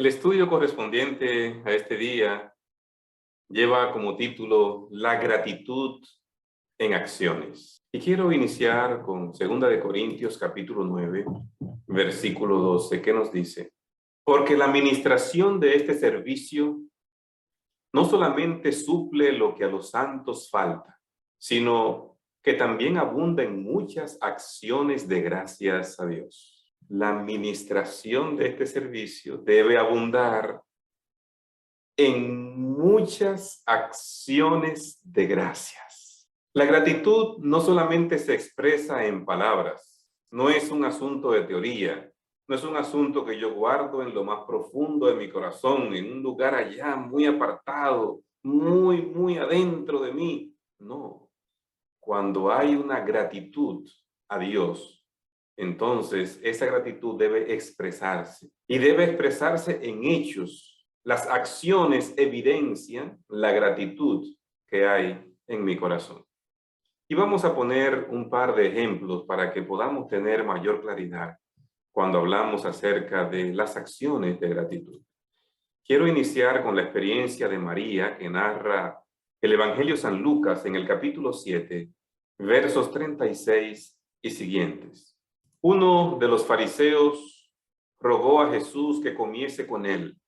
El estudio correspondiente a este día lleva como título La gratitud en acciones. Y quiero iniciar con 2 Corintios capítulo 9, versículo 12, que nos dice: porque la administración de este servicio no solamente suple lo que a los santos falta, sino que también abunda en muchas acciones de gracias a Dios. La administración de este servicio debe abundar en muchas acciones de gracias. La gratitud no solamente se expresa en palabras, no es un asunto de teoría, no es un asunto que yo guardo en lo más profundo de mi corazón, en un lugar allá muy apartado, muy adentro de mí. No, cuando hay una gratitud a Dios, entonces esa gratitud debe expresarse y debe expresarse en hechos. Las acciones evidencian la gratitud que hay en mi corazón. Y vamos a poner un par de ejemplos para que podamos tener mayor claridad cuando hablamos acerca de las acciones de gratitud. Quiero iniciar con la experiencia de María que narra el Evangelio San Lucas en el capítulo 7, versos 36 y siguientes. Uno de los fariseos rogó a Jesús que comiese con él,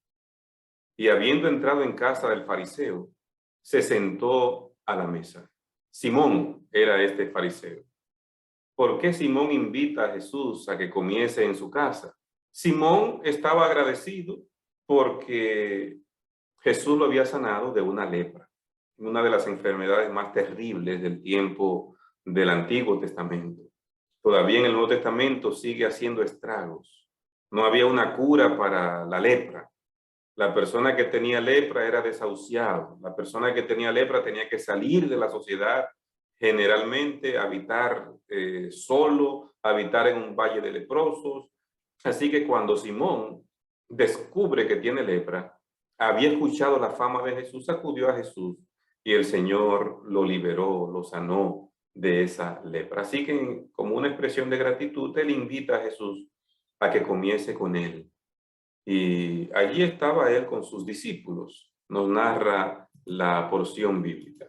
y habiendo entrado en casa del fariseo, se sentó a la mesa. Simón era este fariseo. ¿Por qué Simón invita a Jesús a que comiese en su casa? Simón estaba agradecido porque Jesús lo había sanado de una lepra, una de las enfermedades más terribles del tiempo del Antiguo Testamento. Todavía en el Nuevo Testamento sigue haciendo estragos. No había una cura para la lepra. La persona que tenía lepra era desahuciado. La persona que tenía lepra tenía que salir de la sociedad, generalmente habitar solo, habitar en un valle de leprosos. Así que cuando Simón descubre que tiene lepra, había escuchado la fama de Jesús, acudió a Jesús y el Señor lo liberó, lo sanó de esa lepra. Así que como una expresión de gratitud, él invita a Jesús a que comiese con él. Y allí estaba él con sus discípulos, nos narra la porción bíblica.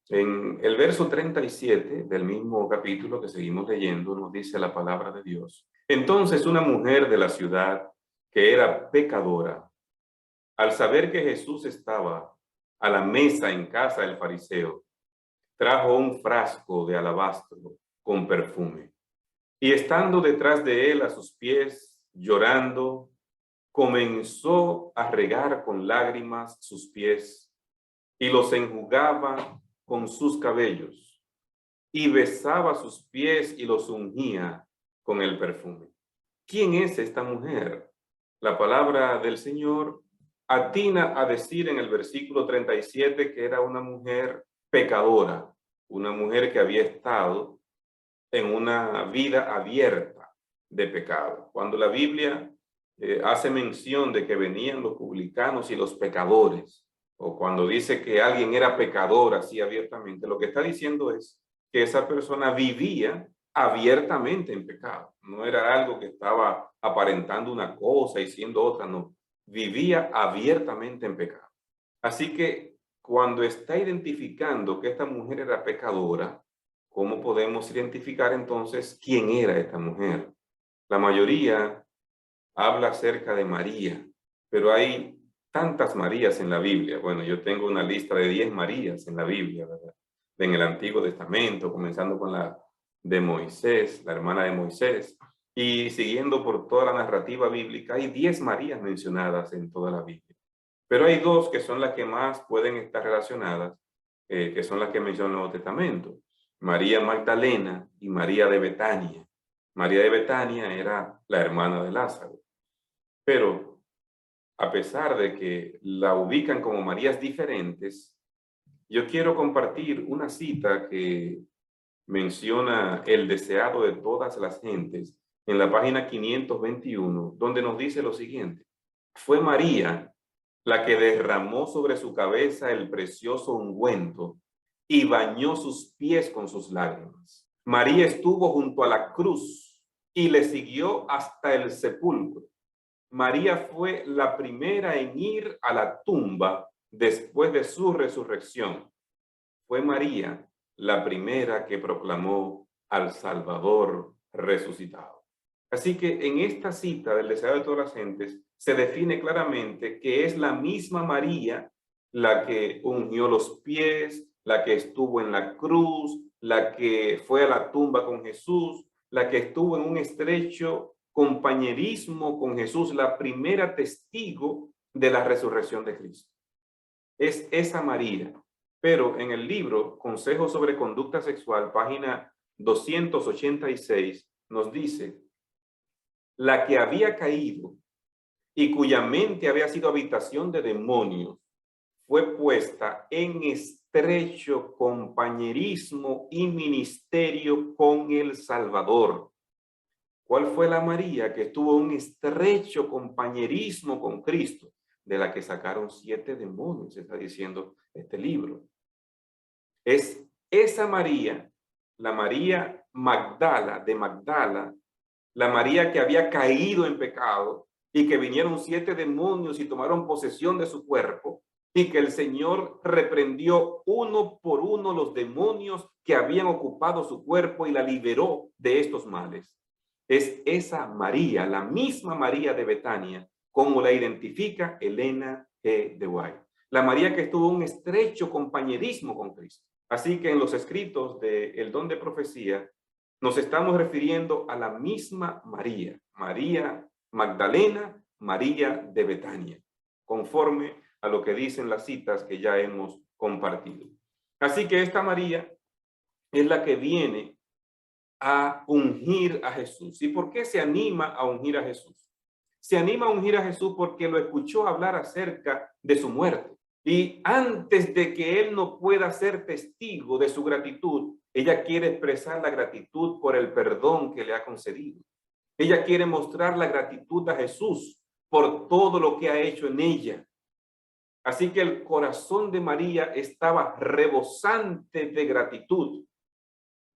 En el verso 37 del mismo capítulo que seguimos leyendo, nos dice la palabra de Dios: entonces una mujer de la ciudad, que era pecadora, al saber que Jesús estaba a la mesa en casa del fariseo, trajo un frasco de alabastro con perfume. Y estando detrás de él a sus pies, llorando, comenzó a regar con lágrimas sus pies y los enjugaba con sus cabellos y besaba sus pies y los ungía con el perfume. ¿Quién es esta mujer? La palabra del Señor atina a decir en el versículo 37 que era una mujer pecadora, una mujer que había estado en una vida abierta de pecado. Cuando la Biblia hace mención de que venían los publicanos y los pecadores, o cuando dice que alguien era pecador así abiertamente, lo que está diciendo es que esa persona vivía abiertamente en pecado. No era algo que estaba aparentando una cosa y siendo otra, no. Vivía abiertamente en pecado. Así que cuando está identificando que esta mujer era pecadora, ¿cómo podemos identificar entonces quién era esta mujer? La mayoría habla acerca de María, pero hay tantas Marías en la Biblia. Bueno, yo tengo una lista de 10 Marías en la Biblia, ¿verdad? En el Antiguo Testamento, comenzando con la de Moisés, la hermana de Moisés, y siguiendo por toda la narrativa bíblica, hay 10 Marías mencionadas en toda la Biblia. Pero hay dos que son las que más pueden estar relacionadas, que son las que menciona el Nuevo Testamento: María Magdalena y María de Betania. María de Betania era la hermana de Lázaro. Pero a pesar de que la ubican como Marías diferentes, yo quiero compartir una cita que menciona el deseado de todas las gentes en la página 521, donde nos dice lo siguiente: fue María la que derramó sobre su cabeza el precioso ungüento y bañó sus pies con sus lágrimas. María estuvo junto a la cruz y le siguió hasta el sepulcro. María fue la primera en ir a la tumba después de su resurrección. Fue María la primera que proclamó al Salvador resucitado. Así que en esta cita del deseado de todas las gentes se define claramente que es la misma María la que ungió los pies, la que estuvo en la cruz, la que fue a la tumba con Jesús, la que estuvo en un estrecho compañerismo con Jesús, la primera testigo de la resurrección de Cristo. Es esa María. Pero en el libro Consejos sobre Conducta Sexual, página 286, nos dice: la que había caído y cuya mente había sido habitación de demonios, fue puesta en estrecho compañerismo y ministerio con el Salvador. ¿Cuál fue la María que estuvo en un estrecho compañerismo con Cristo? De la que sacaron 7 demonios, está diciendo este libro. Es esa María, la María Magdala, de Magdala, la María que había caído en pecado y que vinieron 7 demonios y tomaron posesión de su cuerpo, y que el Señor reprendió uno por uno los demonios que habían ocupado su cuerpo y la liberó de estos males. Es esa María, la misma María de Betania, como la identifica Elena G. de White. La María que estuvo en un estrecho compañerismo con Cristo. Así que en los escritos del don de profecía nos estamos refiriendo a la misma María, María Magdalena, María de Betania, conforme a lo que dicen las citas que ya hemos compartido. Así que esta María es la que viene a ungir a Jesús. ¿Y por qué se anima a ungir a Jesús? Se anima a ungir a Jesús porque lo escuchó hablar acerca de su muerte. Y antes de que él no pueda ser testigo de su gratitud, ella quiere expresar la gratitud por el perdón que le ha concedido. Ella quiere mostrar la gratitud a Jesús por todo lo que ha hecho en ella. Así que el corazón de María estaba rebosante de gratitud.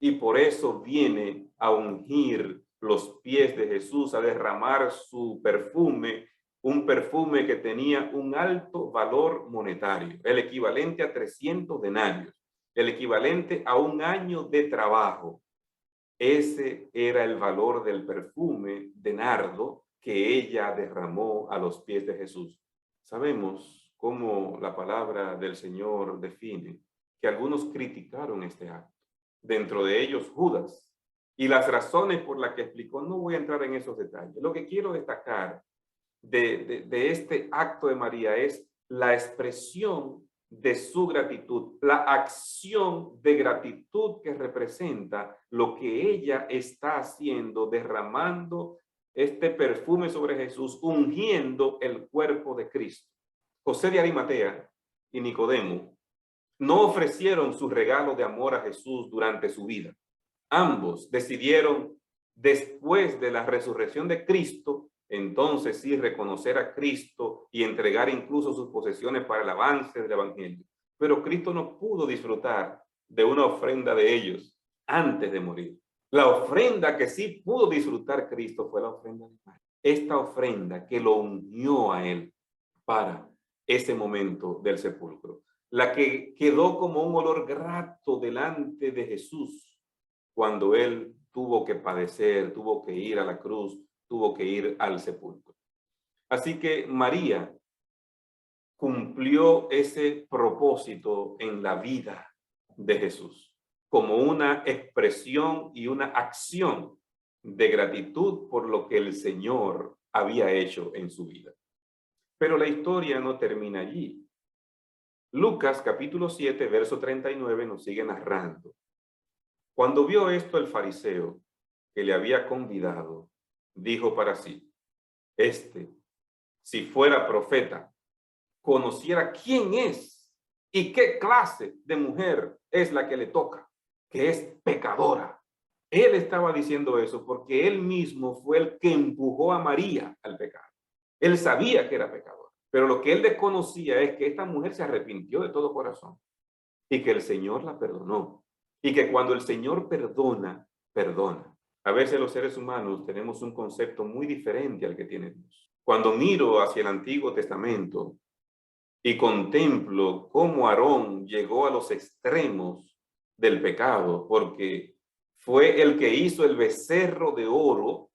Y por eso viene a ungir los pies de Jesús, a derramar su perfume, un perfume que tenía un alto valor monetario, el equivalente a 300 denarios, el equivalente a un año de trabajo. Ese era el valor del perfume de nardo que ella derramó a los pies de Jesús. Sabemos cómo la palabra del Señor define que algunos criticaron este acto. Dentro de ellos Judas, y las razones por las que explicó, no voy a entrar en esos detalles. Lo que quiero destacar de este acto de María es la expresión de su gratitud, la acción de gratitud que representa lo que ella está haciendo, derramando este perfume sobre Jesús, ungiendo el cuerpo de Cristo. José de Arimatea y Nicodemo no ofrecieron su regalo de amor a Jesús durante su vida. Ambos decidieron, después de la resurrección de Cristo, entonces sí reconocer a Cristo y entregar incluso sus posesiones para el avance del evangelio. Pero Cristo no pudo disfrutar de una ofrenda de ellos antes de morir. La ofrenda que sí pudo disfrutar Cristo fue la ofrenda de María. Esta ofrenda que lo unió a él para ese momento del sepulcro. La que quedó como un olor grato delante de Jesús cuando él tuvo que padecer, tuvo que ir a la cruz, tuvo que ir al sepulcro. Así que María cumplió ese propósito en la vida de Jesús como una expresión y una acción de gratitud por lo que el Señor había hecho en su vida. Pero la historia no termina allí. Lucas capítulo 7, verso 39 nos sigue narrando. Cuando vio esto el fariseo que le había convidado, dijo para sí: si fuera profeta, conociera quién es y qué clase de mujer es la que le toca, que es pecadora. Él estaba diciendo eso porque él mismo fue el que empujó a María al pecado. Él sabía que era pecador, pero lo que él desconocía es que esta mujer se arrepintió de todo corazón y que el Señor la perdonó. Y que cuando el Señor perdona. A veces los seres humanos tenemos un concepto muy diferente al que tiene Dios. Cuando miro hacia el Antiguo Testamento y contemplo cómo Aarón llegó a los extremos del pecado, porque fue el que hizo el becerro de oro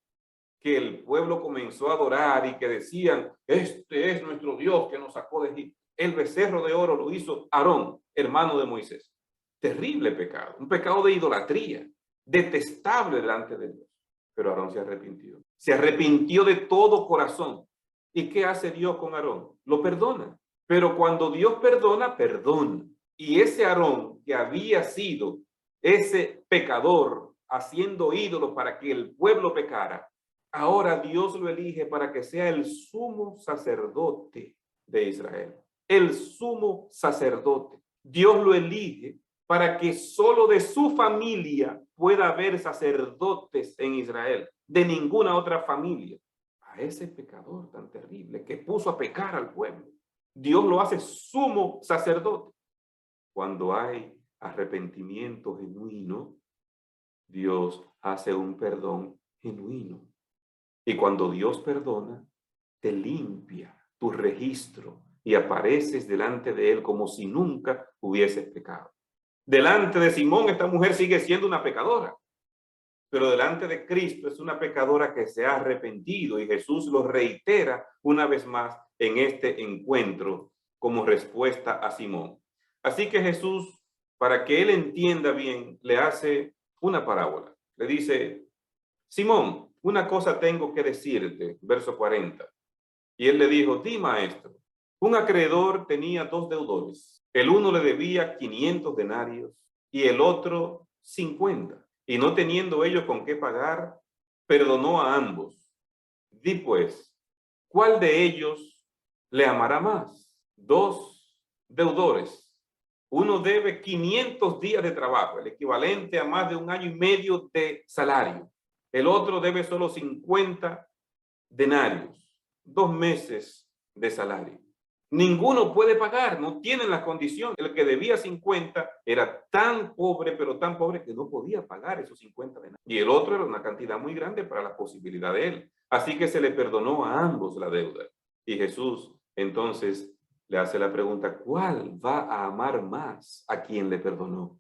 que el pueblo comenzó a adorar y que decían, este es nuestro Dios que nos sacó de Egipto. El becerro de oro lo hizo Aarón, hermano de Moisés. Terrible pecado, un pecado de idolatría, detestable delante de Dios. Pero Aarón se arrepintió. Se arrepintió de todo corazón. ¿Y qué hace Dios con Aarón? Lo perdona. Pero cuando Dios perdona, perdona. Y ese Aarón que había sido ese pecador haciendo ídolos para que el pueblo pecara, ahora Dios lo elige para que sea el sumo sacerdote de Israel. El sumo sacerdote. Dios lo elige para que solo de su familia pueda haber sacerdotes en Israel, de ninguna otra familia. A ese pecador tan terrible que puso a pecar al pueblo, Dios lo hace sumo sacerdote. Cuando hay arrepentimiento genuino, Dios hace un perdón genuino. Y cuando Dios perdona, te limpia tu registro y apareces delante de Él como si nunca hubieses pecado. Delante de Simón, esta mujer sigue siendo una pecadora, pero delante de Cristo es una pecadora que se ha arrepentido, y Jesús lo reitera una vez más en este encuentro como respuesta a Simón. Así que Jesús, para que él entienda bien, le hace una parábola. Le dice, Simón, una cosa tengo que decirte, verso 40. Y él le dijo, di, maestro. Un acreedor tenía dos deudores. El uno le debía 500 denarios y el otro 50. Y no teniendo ellos con qué pagar, perdonó a ambos. Di pues, ¿cuál de ellos le amará más? Dos deudores. Uno debe 500 días de trabajo, el equivalente a más de 1 año y medio de salario. El otro debe solo 50 denarios, 2 meses de salario. Ninguno puede pagar, no tienen la condición. El que debía 50 era tan pobre, pero tan pobre que no podía pagar esos 50 denarios. Y el otro era una cantidad muy grande para la posibilidad de él. Así que se le perdonó a ambos la deuda. Y Jesús entonces le hace la pregunta, ¿cuál va a amar más a quien le perdonó?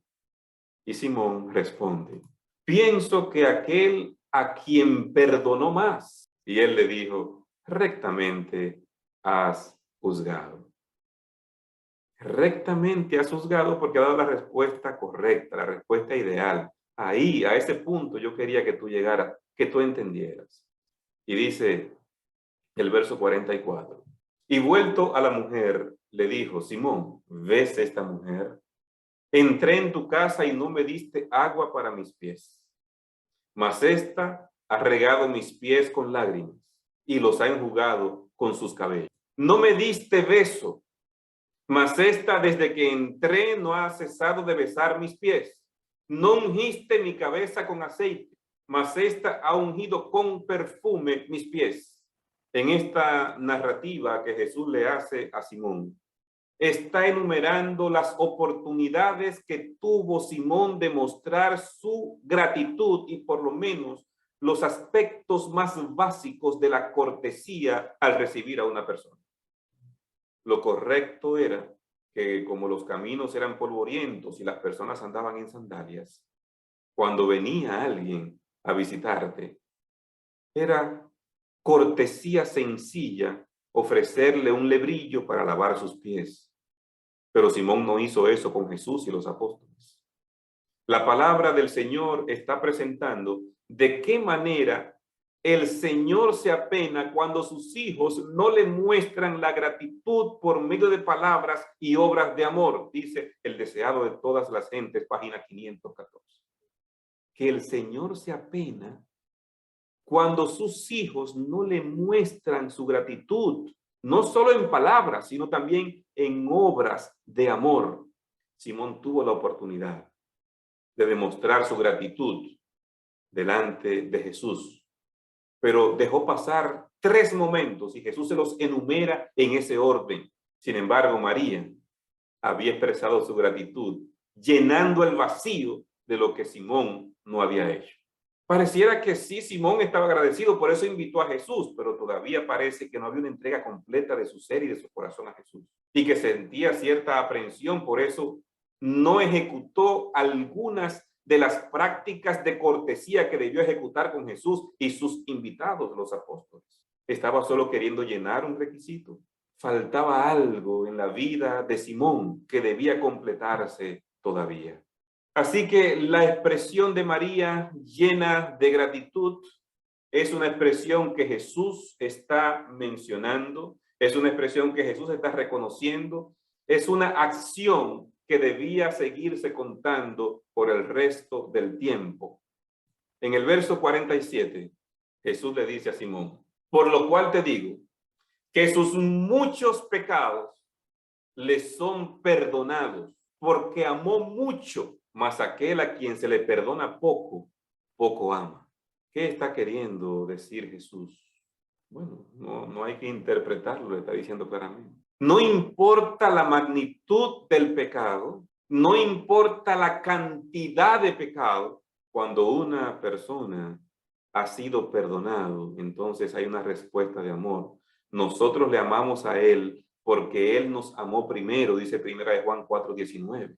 Y Simón responde, pienso que aquel a quien perdonó más. Y él le dijo, rectamente has juzgado. Rectamente has juzgado porque ha dado la respuesta correcta, la respuesta ideal. Ahí, a ese punto yo quería que tú llegaras, que tú entendieras. Y dice el verso 44. Y vuelto a la mujer, le dijo, Simón, ¿ves esta mujer? Entré en tu casa y no me diste agua para mis pies, mas ésta ha regado mis pies con lágrimas y los ha enjugado con sus cabellos. No me diste beso, mas ésta desde que entré no ha cesado de besar mis pies. No ungiste mi cabeza con aceite, mas ésta ha ungido con perfume mis pies. En esta narrativa que Jesús le hace a Simón, está enumerando las oportunidades que tuvo Simón de mostrar su gratitud y por lo menos los aspectos más básicos de la cortesía al recibir a una persona. Lo correcto era que como los caminos eran polvorientos y las personas andaban en sandalias, cuando venía alguien a visitarte, era cortesía sencilla ofrecerle un lebrillo para lavar sus pies. Pero Simón no hizo eso con Jesús y los apóstoles. La palabra del Señor está presentando de qué manera el Señor se apena cuando sus hijos no le muestran la gratitud por medio de palabras y obras de amor, dice el deseado de todas las gentes, página 514. Que el Señor se apena cuando sus hijos no le muestran su gratitud, no solo en palabras, sino también en obras de amor. Simón tuvo la oportunidad de demostrar su gratitud delante de Jesús, pero dejó pasar 3 momentos y Jesús se los enumera en ese orden. Sin embargo, María había expresado su gratitud, llenando el vacío de lo que Simón no había hecho. Pareciera que sí, Simón estaba agradecido, por eso invitó a Jesús, pero todavía parece que no había una entrega completa de su ser y de su corazón a Jesús. Y que sentía cierta aprensión, por eso no ejecutó algunas de las prácticas de cortesía que debió ejecutar con Jesús y sus invitados, los apóstoles. Estaba solo queriendo llenar un requisito. Faltaba algo en la vida de Simón que debía completarse todavía. Así que la expresión de María llena de gratitud es una expresión que Jesús está mencionando, es una expresión que Jesús está reconociendo, es una acción que debía seguirse contando por el resto del tiempo. En el verso 47, Jesús le dice a Simón, por lo cual te digo que sus muchos pecados le son perdonados, porque amó mucho, mas aquel a quien se le perdona poco, poco ama. ¿Qué está queriendo decir Jesús? Bueno, no hay que interpretarlo, le está diciendo claramente. No importa la magnitud del pecado, no importa la cantidad de pecado, cuando una persona ha sido perdonado, entonces hay una respuesta de amor. Nosotros le amamos a Él porque Él nos amó primero, dice 1 Juan 4:19.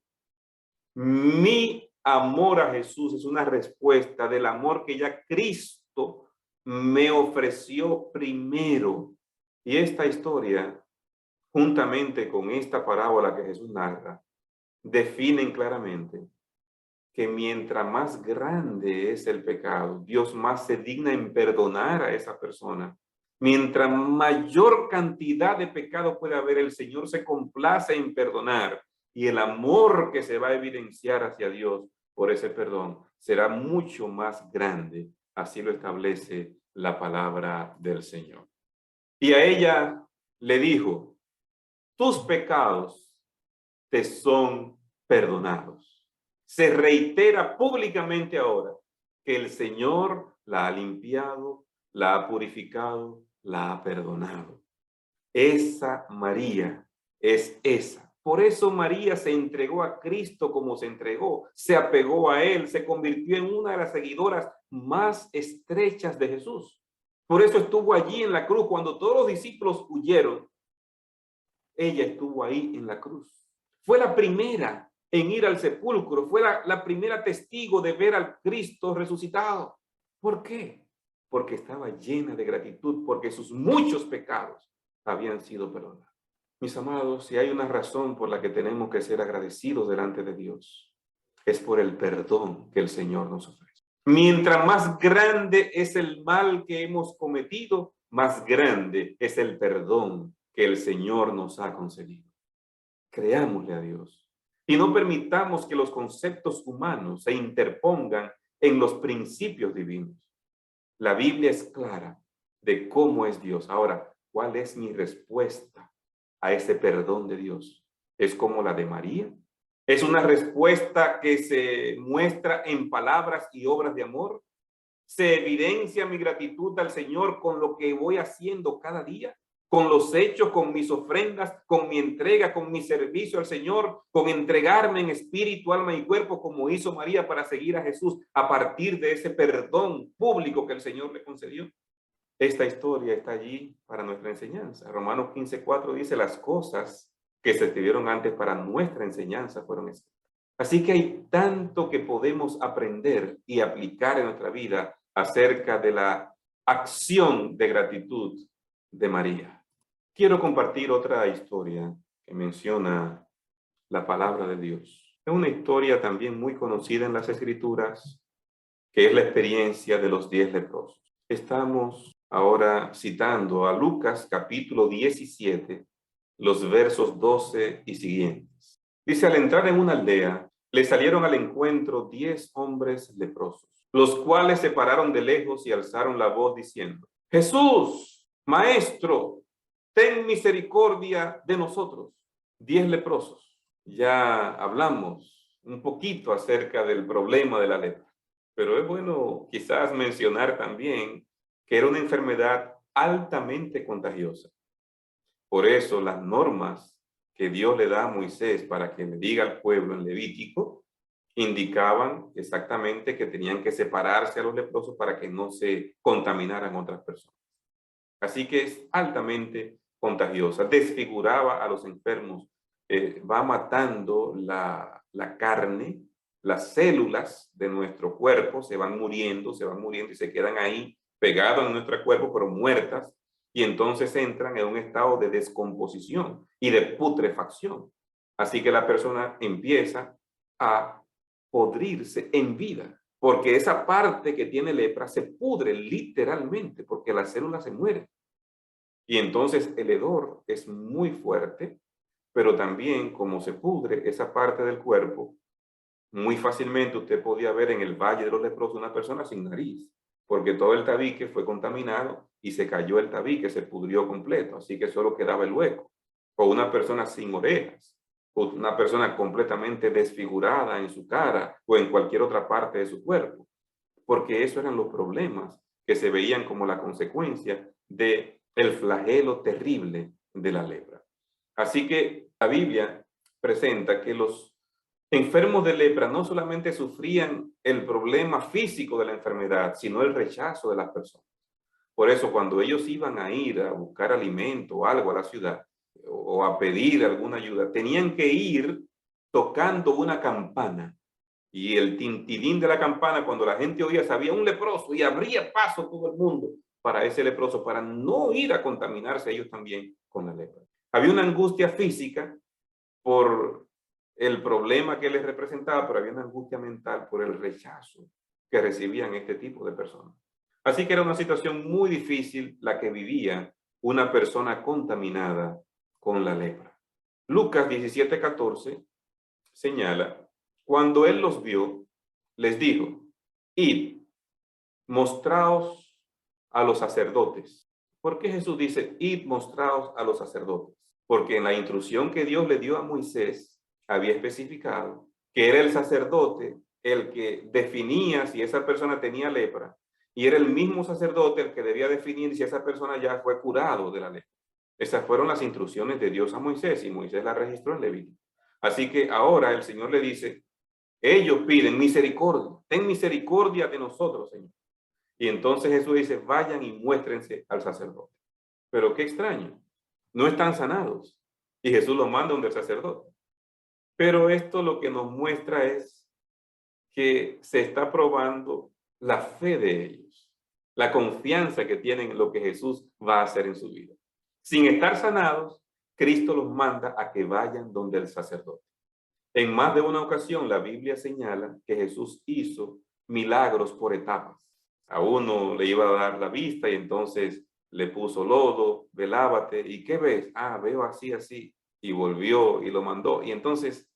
Mi amor a Jesús es una respuesta del amor que ya Cristo me ofreció primero. Y esta historia, juntamente con esta parábola que Jesús narra, definen claramente que mientras más grande es el pecado, Dios más se digna en perdonar a esa persona. Mientras mayor cantidad de pecado puede haber, el Señor se complace en perdonar y el amor que se va a evidenciar hacia Dios por ese perdón será mucho más grande. Así lo establece la palabra del Señor. Y a ella le dijo, tus pecados te son perdonados. Se reitera públicamente ahora que el Señor la ha limpiado, la ha purificado, la ha perdonado. Esa María es esa. Por eso María se entregó a Cristo como se entregó, se apegó a Él, se convirtió en una de las seguidoras más estrechas de Jesús. Por eso estuvo allí en la cruz. Cuando todos los discípulos huyeron, ella estuvo ahí en la cruz. Fue la primera en ir al sepulcro, fue la primera testigo de ver al Cristo resucitado. ¿Por qué? Porque estaba llena de gratitud, porque sus muchos pecados habían sido perdonados. Mis amados, si hay una razón por la que tenemos que ser agradecidos delante de Dios, es por el perdón que el Señor nos ofrece. Mientras más grande es el mal que hemos cometido, más grande es el perdón que el Señor nos ha concedido. Creámosle a Dios y no permitamos que los conceptos humanos se interpongan en los principios divinos. La Biblia es clara de cómo es Dios. Ahora, ¿cuál es mi respuesta a ese perdón de Dios? ¿Es como la de María? ¿Es una respuesta que se muestra en palabras y obras de amor? ¿Se evidencia mi gratitud al Señor con lo que voy haciendo cada día? Con los hechos, con mis ofrendas, con mi entrega, con mi servicio al Señor, con entregarme en espíritu, alma y cuerpo, como hizo María para seguir a Jesús a partir de ese perdón público que el Señor le concedió. Esta historia está allí para nuestra enseñanza. Romanos 15:4 dice, las cosas que se escribieron antes para nuestra enseñanza fueron escritas. Así que hay tanto que podemos aprender y aplicar en nuestra vida acerca de la acción de gratitud de María. Quiero compartir otra historia que menciona la palabra de Dios. Es una historia también muy conocida en las Escrituras, que es la experiencia de los 10 leprosos. Estamos ahora citando a Lucas capítulo 17, los versos 12 y siguientes. Dice, al entrar en una aldea, le salieron al encuentro 10 hombres leprosos, los cuales se pararon de lejos y alzaron la voz diciendo, Jesús, Maestro, ten misericordia de nosotros. 10 leprosos. Ya hablamos un poquito acerca del problema de la lepra, pero es bueno quizás mencionar también que era una enfermedad altamente contagiosa. Por eso las normas que Dios le da a Moisés para que le diga al pueblo en Levítico indicaban exactamente que tenían que separarse a los leprosos para que no se contaminaran otras personas. Así que es altamente contagiosa, desfiguraba a los enfermos, va matando la carne, las células de nuestro cuerpo se van muriendo y se quedan ahí pegadas en nuestro cuerpo, pero muertas, y entonces entran en un estado de descomposición y de putrefacción. Así que la persona empieza a podrirse en vida, porque esa parte que tiene lepra se pudre literalmente, porque las células se mueren. Y entonces el hedor es muy fuerte, pero también como se pudre esa parte del cuerpo, muy fácilmente usted podía ver en el Valle de los Leprosos una persona sin nariz, porque todo el tabique fue contaminado y se cayó el tabique, se pudrió completo, así que solo quedaba el hueco. O una persona sin orejas, o una persona completamente desfigurada en su cara o en cualquier otra parte de su cuerpo, porque esos eran los problemas que se veían como la consecuencia de el flagelo terrible de la lepra. Así que la Biblia presenta que los enfermos de lepra no solamente sufrían el problema físico de la enfermedad, sino el rechazo de las personas. Por eso, cuando ellos iban a ir a buscar alimento o algo a la ciudad o a pedir alguna ayuda, tenían que ir tocando una campana. Y el tintilín de la campana, cuando la gente oía, sabía un leproso y abría paso todo el mundo para ese leproso, para no ir a contaminarse ellos también con la lepra. Había una angustia física por el problema que les representaba, pero había una angustia mental por el rechazo que recibían este tipo de personas. Así que era una situación muy difícil la que vivía una persona contaminada con la lepra. Lucas 17:14 señala: cuando él los vio, les dijo: id, mostraos a los sacerdotes. ¿Por qué Jesús dice id, mostraos a los sacerdotes? Porque en la instrucción que Dios le dio a Moisés había especificado que era el sacerdote el que definía si esa persona tenía lepra, y era el mismo sacerdote el que debía definir si esa persona ya fue curado de la lepra. Esas fueron las instrucciones de Dios a Moisés, y Moisés las registró en Levítico. Así que ahora el Señor le dice, ellos piden misericordia, ten misericordia de nosotros, Señor. Y entonces Jesús dice, vayan y muéstrense al sacerdote. Pero qué extraño, no están sanados. Y Jesús los manda donde el sacerdote. Pero esto lo que nos muestra es que se está probando la fe de ellos, la confianza que tienen en lo que Jesús va a hacer en su vida. Sin estar sanados, Cristo los manda a que vayan donde el sacerdote. En más de una ocasión, la Biblia señala que Jesús hizo milagros por etapas. A uno le iba a dar la vista y entonces le puso lodo, ve, lávate, ¿y qué ves? Ah, veo así, así, y volvió y lo mandó. Y entonces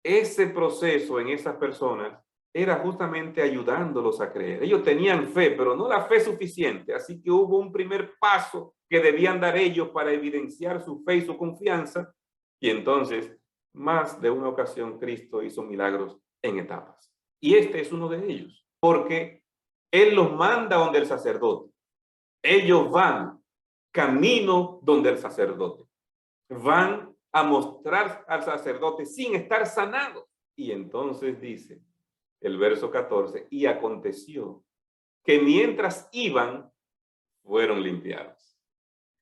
ese proceso en esas personas era justamente ayudándolos a creer. Ellos tenían fe, pero no la fe suficiente, así que hubo un primer paso que debían dar ellos para evidenciar su fe y su confianza, y entonces más de una ocasión Cristo hizo milagros en etapas. Y este es uno de ellos, porque Él los manda donde el sacerdote. Ellos van camino donde el sacerdote. Van a mostrar al sacerdote sin estar sanados. Y entonces dice el verso 14, y aconteció que mientras iban, fueron limpiados.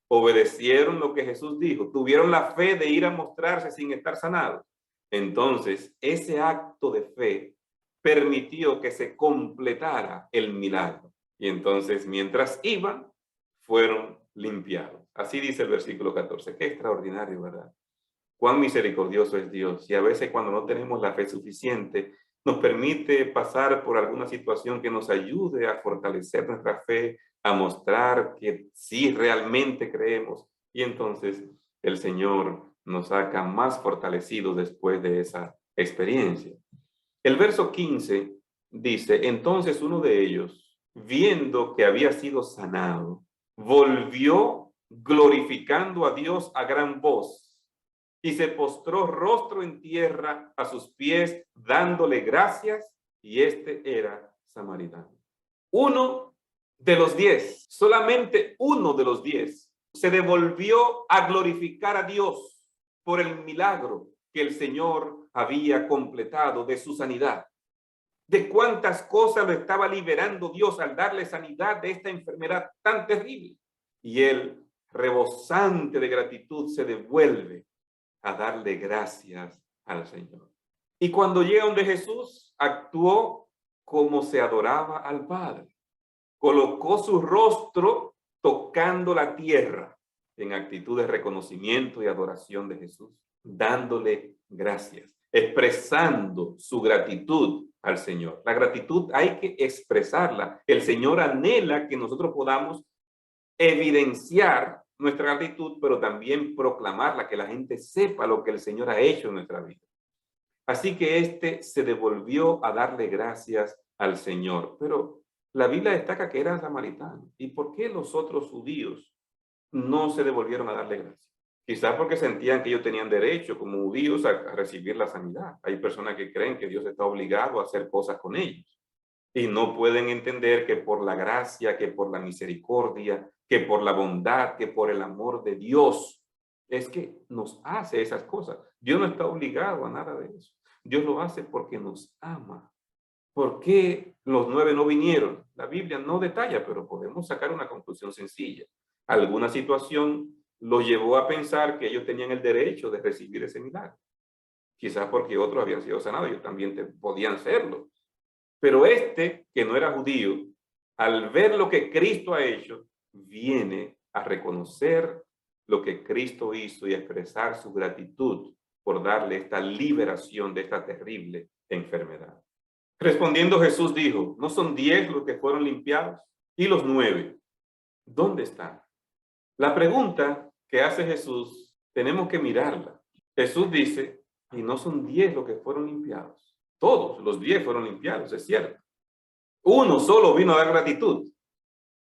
Obedecieron lo que Jesús dijo, tuvieron la fe de ir a mostrarse sin estar sanados. Entonces, ese acto de fe permitió que se completara el milagro. Y entonces, mientras iban, fueron limpiados. Así dice el versículo 14. Qué extraordinario, ¿verdad? Cuán misericordioso es Dios. Y a veces cuando no tenemos la fe suficiente, nos permite pasar por alguna situación que nos ayude a fortalecer nuestra fe, a mostrar que sí realmente creemos. Y entonces el Señor nos saca más fortalecidos después de esa experiencia. El verso 15 dice, entonces uno de ellos, viendo que había sido sanado, volvió glorificando a Dios a gran voz y se postró rostro en tierra a sus pies, dándole gracias, y este era samaritano. Uno de los 10, solamente uno de los 10, se devolvió a glorificar a Dios por el milagro que el Señor había completado de su sanidad. De cuántas cosas lo estaba liberando Dios al darle sanidad de esta enfermedad tan terrible. Y él, rebosante de gratitud, se devuelve a darle gracias al Señor. Y cuando llega donde Jesús, actuó como se adoraba al Padre. Colocó su rostro tocando la tierra en actitud de reconocimiento y adoración de Jesús, dándole gracias, expresando su gratitud al Señor. La gratitud hay que expresarla. El Señor anhela que nosotros podamos evidenciar nuestra gratitud, pero también proclamarla, que la gente sepa lo que el Señor ha hecho en nuestra vida. Así que este se devolvió a darle gracias al Señor. Pero la Biblia destaca que era samaritano. ¿Y por qué los otros judíos no se devolvieron a darle gracias? Quizás porque sentían que ellos tenían derecho como judíos a recibir la sanidad. Hay personas que creen que Dios está obligado a hacer cosas con ellos y no pueden entender que por la gracia, que por la misericordia, que por la bondad, que por el amor de Dios es que nos hace esas cosas. Dios no está obligado a nada de eso. Dios lo hace porque nos ama. ¿Por qué los 9 no vinieron? La Biblia no detalla, pero podemos sacar una conclusión sencilla. Alguna situación lo llevó a pensar que ellos tenían el derecho de recibir ese milagro. Quizás porque otros habían sido sanados, ellos también podían serlo. Pero este, que no era judío, al ver lo que Cristo ha hecho, viene a reconocer lo que Cristo hizo y a expresar su gratitud por darle esta liberación de esta terrible enfermedad. Respondiendo Jesús dijo, ¿no son 10 los que fueron limpiados? ¿Y los 9? ¿Dónde están? La pregunta que hace Jesús, tenemos que mirarla. Jesús dice, y no son 10 los que fueron limpiados. Todos los 10 fueron limpiados, es cierto. Uno solo vino a dar gratitud.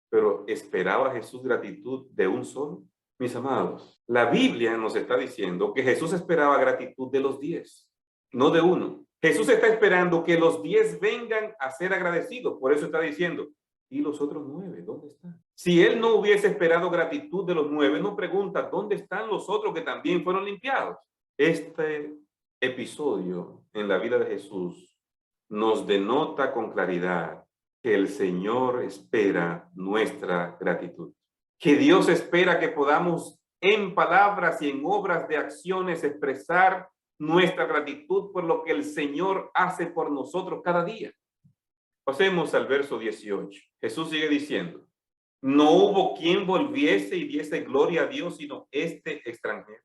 Pero ¿esperaba Jesús gratitud de un solo? Mis amados, la Biblia nos está diciendo que Jesús esperaba gratitud de los 10, no de uno. Jesús está esperando que los 10 vengan a ser agradecidos. Por eso está diciendo, ¿y los otros 9? ¿Dónde están? Si él no hubiese esperado gratitud de los 9, no pregunta, ¿dónde están los otros que también fueron limpiados? Este episodio en la vida de Jesús nos denota con claridad que el Señor espera nuestra gratitud. Que Dios espera que podamos en palabras y en obras de acciones expresar nuestra gratitud por lo que el Señor hace por nosotros cada día. Pasemos al verso 18. Jesús sigue diciendo, no hubo quien volviese y diese gloria a Dios, sino este extranjero.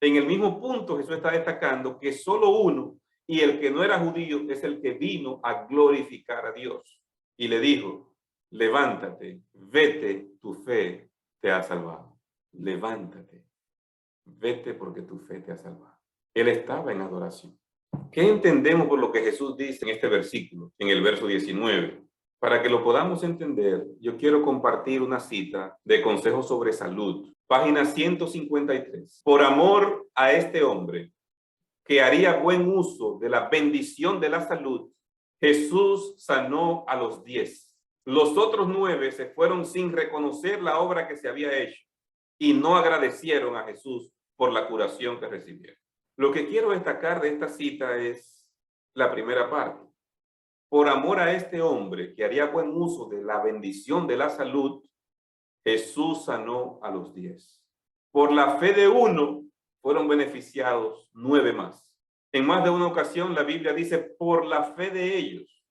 En el mismo punto Jesús está destacando que solo uno, y el que no era judío, es el que vino a glorificar a Dios. Y le dijo, levántate, vete, tu fe te ha salvado. Levántate, vete porque tu fe te ha salvado. Él estaba en adoración. ¿Qué entendemos por lo que Jesús dice en este versículo, en el verso 19? Para que lo podamos entender, yo quiero compartir una cita de Consejos sobre Salud, página 153. Por amor a este hombre, que haría buen uso de la bendición de la salud, Jesús sanó a los 10. Los otros 9 se fueron sin reconocer la obra que se había hecho y no agradecieron a Jesús por la curación que recibieron. Lo que quiero destacar de esta cita es la primera parte. Por amor a este hombre que haría buen uso de la bendición de la salud, Jesús sanó a los 10. Por la fe de uno, fueron beneficiados 9 más. En más de una ocasión la Biblia dice, por la fe de ellos.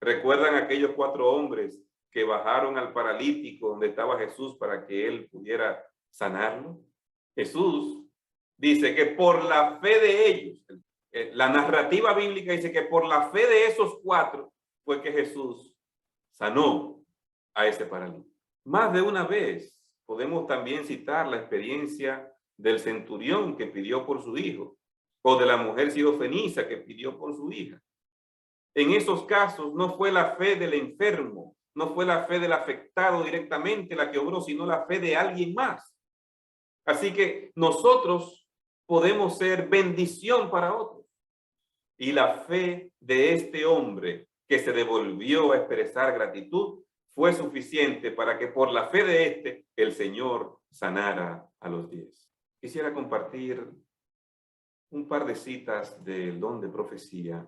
¿Recuerdan aquellos 4 hombres que bajaron al paralítico donde estaba Jesús para que él pudiera sanarlo? Jesús dice que por la fe de ellos, la narrativa bíblica dice que por la fe de esos 4 fue que Jesús sanó a ese paralítico. Más de una vez podemos también citar la experiencia del centurión que pidió por su hijo, o de la mujer sirofenisa que pidió por su hija. En esos casos no fue la fe del enfermo, no fue la fe del afectado directamente la que obró, sino la fe de alguien más. Así que nosotros podemos ser bendición para otros. Y la fe de este hombre que se devolvió a expresar gratitud fue suficiente para que por la fe de este el Señor sanara a los 10. Quisiera compartir un par de citas del don de profecía,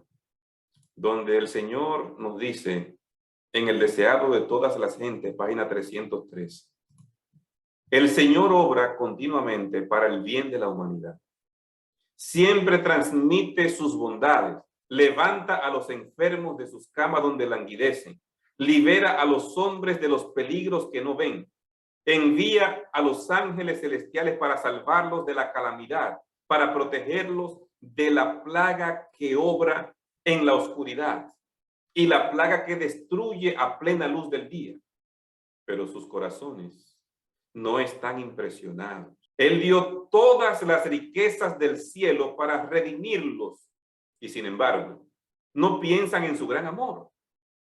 donde el Señor nos dice en el deseado de todas las gentes, página 303, el Señor obra continuamente para el bien de la humanidad. Siempre transmite sus bondades, levanta a los enfermos de sus camas donde languidecen, libera a los hombres de los peligros que no ven, envía a los ángeles celestiales para salvarlos de la calamidad, para protegerlos de la plaga que obra en la oscuridad y la plaga que destruye a plena luz del día. Pero sus corazones no están impresionados. Él dio todas las riquezas del cielo para redimirlos y sin embargo no piensan en su gran amor.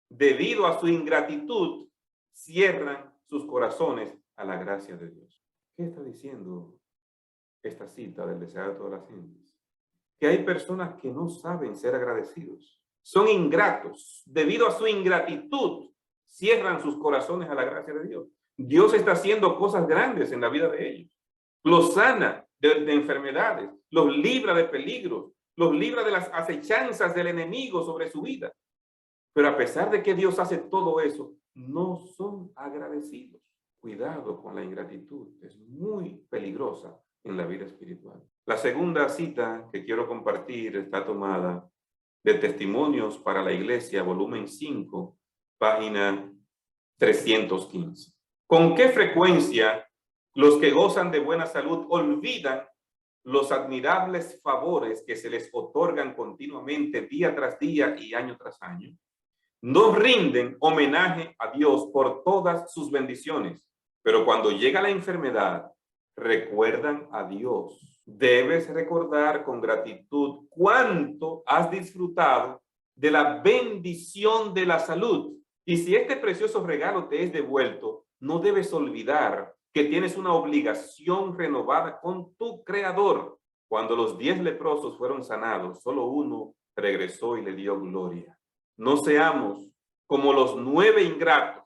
Debido a su ingratitud, cierran sus corazones a la gracia de Dios. ¿Qué está diciendo esta cita del deseado de todas las gentes? Que hay personas que no saben ser agradecidos. Son ingratos. Debido a su ingratitud, cierran sus corazones a la gracia de Dios. Dios está haciendo cosas grandes en la vida de ellos. Los sana de enfermedades, los libra de peligros, los libra de las acechanzas del enemigo sobre su vida. Pero a pesar de que Dios hace todo eso, no son agradecidos. Cuidado con la ingratitud, es muy peligrosa en la vida espiritual. La segunda cita que quiero compartir está tomada de Testimonios para la Iglesia, volumen 5, página 315. ¿Con qué frecuencia los que gozan de buena salud olvidan los admirables favores que se les otorgan continuamente día tras día y año tras año? No rinden homenaje a Dios por todas sus bendiciones, pero cuando llega la enfermedad, recuerdan a Dios. Debes recordar con gratitud cuánto has disfrutado de la bendición de la salud. Y si este precioso regalo te es devuelto, no debes olvidar que tienes una obligación renovada con tu Creador. Cuando los 10 leprosos fueron sanados, solo uno regresó y le dio gloria. No seamos como los 9 ingratos,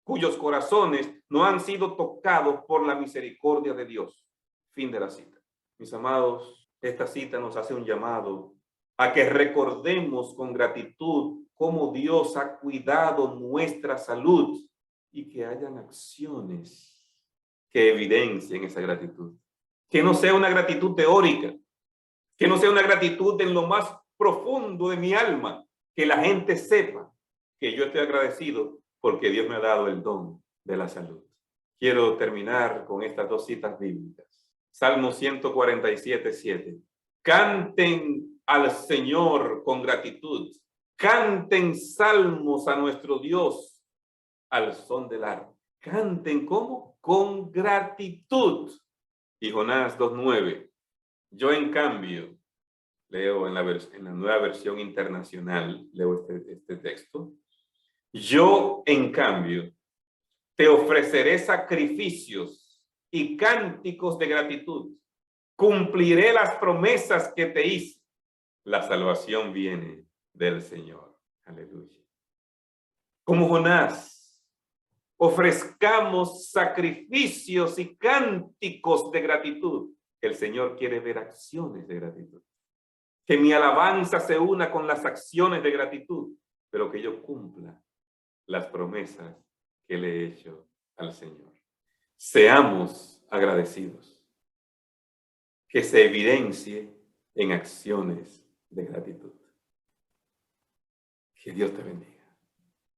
cuyos corazones no han sido tocados por la misericordia de Dios. Fin de la cita. Mis amados, esta cita nos hace un llamado a que recordemos con gratitud cómo Dios ha cuidado nuestra salud y que hayan acciones que evidencien esa gratitud. Que no sea una gratitud teórica, que no sea una gratitud en lo más profundo de mi alma, que la gente sepa que yo estoy agradecido porque Dios me ha dado el don de la salud. Quiero terminar con estas 2 citas bíblicas. Salmo 147:7. Canten al Señor con gratitud. Canten salmos a nuestro Dios al son del arpa. Canten ¿cómo? Con gratitud. Y Jonás 2:9. Yo en cambio, leo en la nueva versión internacional, leo este texto. Yo, en cambio, te ofreceré sacrificios y cánticos de gratitud. Cumpliré las promesas que te hice. La salvación viene del Señor. Aleluya. Como Jonás, ofrezcamos sacrificios y cánticos de gratitud. El Señor quiere ver acciones de gratitud. Que mi alabanza se una con las acciones de gratitud, pero que yo cumpla las promesas que le he hecho al Señor. Seamos agradecidos. Que se evidencie en acciones de gratitud. Que Dios te bendiga.